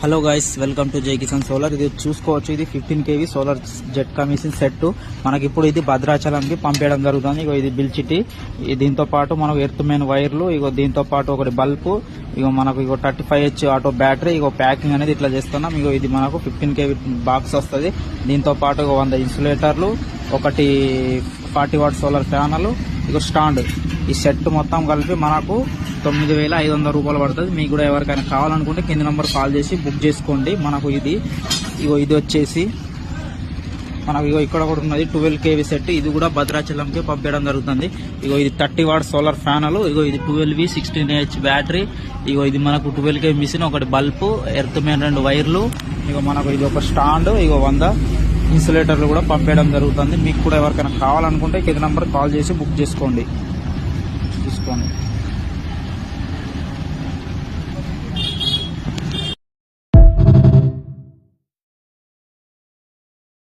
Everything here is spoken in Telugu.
హలో గైస్, వెల్కమ్ టు జై కిసాన్ సోలార్. ఇది చూసుకోవచ్చు, ఇది 15 kV solar jet commission set మనకి ఇప్పుడు ఇది భద్రాచలంకి పంపేయడం జరుగుతుంది. ఇగో ఇది బిల్చిటి, దీంతో పాటు మనకు ఎర్త్ మెయిన్ వైర్లు, ఇగో దీంతో పాటు ఒకటి బల్బు, ఇగో మనకు ఇగో 35H ఆటో బ్యాటరీ, ఇగో ప్యాకింగ్ అనేది ఇట్లా చేస్తున్నాం. ఇగో ఇది మనకు 15 kV బాక్స్ వస్తుంది. దీంతో పాటు 100 ఇన్సులేటర్లు, ఒకటి 40 వాట్ సోలార్ ప్యానల్, ఇగో స్టాండ్. ఈ సెట్ మొత్తం కలిపి మనకు 9,500 రూపాయలు పడుతుంది. మీకు కూడా ఎవరికైనా కావాలనుకుంటే కింది నెంబర్ కాల్ చేసి బుక్ చేసుకోండి. మనకు ఇది వచ్చేసి మనకు ఇక్కడ కూడా ఉన్నది 12 kV సెట్. ఇది కూడా భద్రాచలంకి పంపించడం జరుగుతుంది. ఇగో ఇది 30 వాట్ సోలార్ ప్యానల్, ఇగో ఇది 12V 16H బ్యాటరీ, ఇగో ఇది మనకు 12 kV మిషన్, ఒకటి బల్బు, ఎర్త్ మెయిన్ 2 వైర్లు, ఇగో మనకు ఇది ఒక స్టాండ్, ఇగో 100 ఇన్సులేటర్లు కూడా పంపించడం జరుగుతుంది. మీకు కూడా ఎవరికైనా కావాలనుకుంటే కింది నెంబర్ కాల్ చేసి బుక్ చేసుకోండి.